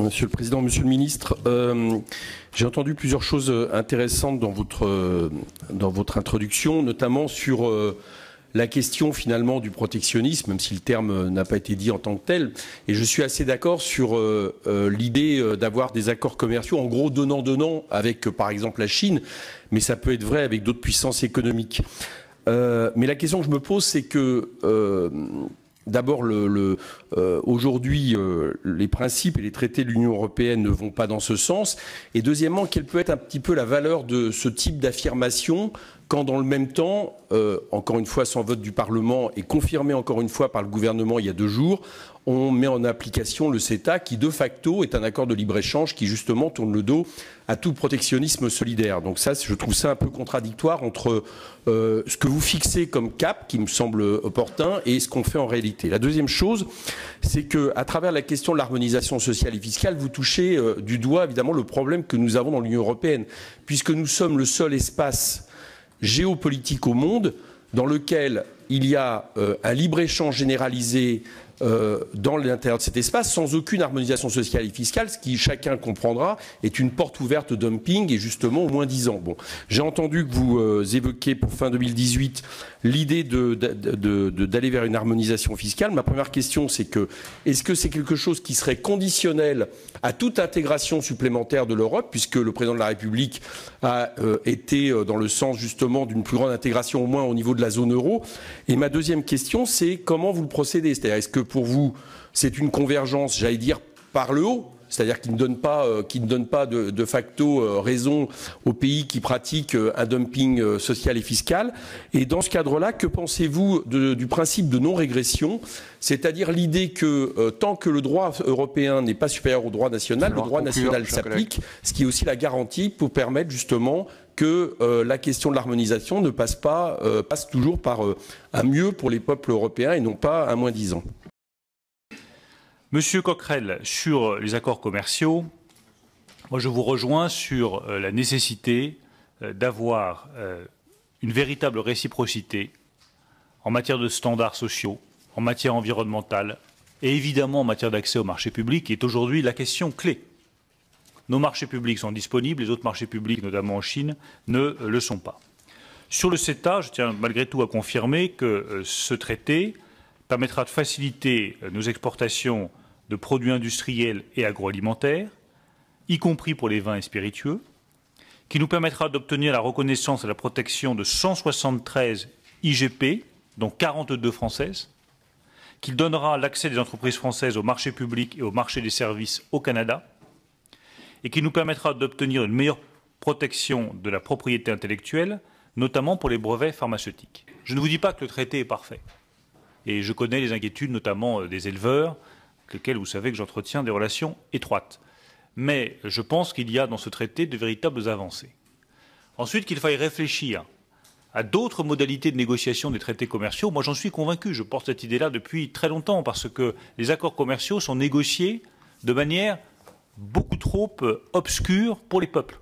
Monsieur le Président, Monsieur le Ministre, j'ai entendu plusieurs choses intéressantes dans votre introduction, notamment sur la question finalement du protectionnisme, même si le terme n'a pas été dit en tant que tel. Et je suis assez d'accord sur l'idée d'avoir des accords commerciaux, en gros donnant-donnant avec par exemple la Chine, mais ça peut être vrai avec d'autres puissances économiques. Mais la question que je me pose, c'est que d'abord, aujourd'hui, les principes et les traités de l'Union européenne ne vont pas dans ce sens. Et deuxièmement, quelle peut être un petit peu la valeur de ce type d'affirmation quand, dans le même temps, encore une fois sans vote du Parlement et confirmé encore une fois par le gouvernement il y a 2 jours, on met en application le CETA qui, de facto, est un accord de libre-échange qui, justement, tourne le dos à tout protectionnisme solidaire. Donc ça, je trouve ça un peu contradictoire entre ce que vous fixez comme cap, qui me semble opportun, et ce qu'on fait en réalité. La deuxième chose, c'est qu'à travers la question de l'harmonisation sociale et fiscale, vous touchez du doigt, évidemment, le problème que nous avons dans l'Union européenne, puisque nous sommes le seul espace géopolitique au monde dans lequel il y a un libre-échange généralisé dans l'intérieur de cet espace, sans aucune harmonisation sociale et fiscale, ce qui, chacun comprendra, est une porte ouverte au dumping et justement au moins 10 ans. Bon, j'ai entendu que vous évoquiez pour fin 2018 l'idée d'aller vers une harmonisation fiscale. Ma première question, c'est que, est-ce que c'est quelque chose qui serait conditionnel à toute intégration supplémentaire de l'Europe, puisque le président de la République a été dans le sens justement d'une plus grande intégration, au moins au niveau de la zone euro. Et ma deuxième question, c'est comment vous le procédez? C'est-à-dire, est-ce que pour vous, c'est une convergence, j'allais dire, par le haut, c'est-à-dire qui ne donne pas de facto raison aux pays qui pratiquent un dumping social et fiscal? Et dans ce cadre-là, que pensez-vous du principe de non-régression, c'est-à-dire l'idée que tant que le droit européen n'est pas supérieur au droit national, le droit national s'applique, ce qui est aussi la garantie pour permettre justement que la question de l'harmonisation ne passe toujours par un mieux pour les peuples européens et non pas un moins 10 ans. Monsieur Coquerel, sur les accords commerciaux, moi je vous rejoins sur la nécessité d'avoir une véritable réciprocité en matière de standards sociaux, en matière environnementale et évidemment en matière d'accès au marché public, qui est aujourd'hui la question clé. Nos marchés publics sont disponibles, les autres marchés publics, notamment en Chine, ne le sont pas. Sur le CETA, je tiens malgré tout à confirmer que ce traité permettra de faciliter nos exportations de produits industriels et agroalimentaires, y compris pour les vins et spiritueux, qui nous permettra d'obtenir la reconnaissance et la protection de 173 IGP, dont 42 françaises, qui donnera l'accès des entreprises françaises au marché public et au marché des services au Canada, et qui nous permettra d'obtenir une meilleure protection de la propriété intellectuelle, notamment pour les brevets pharmaceutiques. Je ne vous dis pas que le traité est parfait. Et je connais les inquiétudes, notamment des éleveurs, avec lesquels vous savez que j'entretiens des relations étroites. Mais je pense qu'il y a dans ce traité de véritables avancées. Ensuite, qu'il faille réfléchir à d'autres modalités de négociation des traités commerciaux. Moi, j'en suis convaincu. Je porte cette idée-là depuis très longtemps, parce que les accords commerciaux sont négociés de manière beaucoup trop obscure pour les peuples.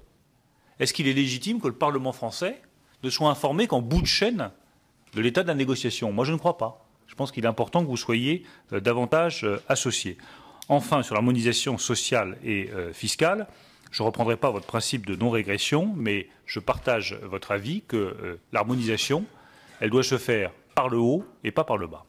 Est-ce qu'il est légitime que le Parlement français ne soit informé qu'en bout de chaîne de l'état de la négociation? Moi, je ne crois pas. Je pense qu'il est important que vous soyez davantage associés. Enfin, sur l'harmonisation sociale et fiscale, je ne reprendrai pas votre principe de non-régression, mais je partage votre avis que l'harmonisation, elle doit se faire par le haut et pas par le bas.